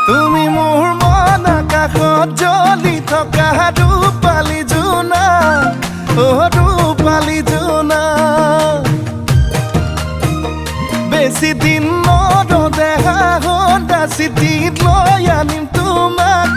তুমি মোৰ মন আকাশত জ্বলি থকা ৰূপালী জোনা, ৰূপালী জোনা। বেছি দিন নৰদেহা চিঠিত লৈ আনিম তোমাক।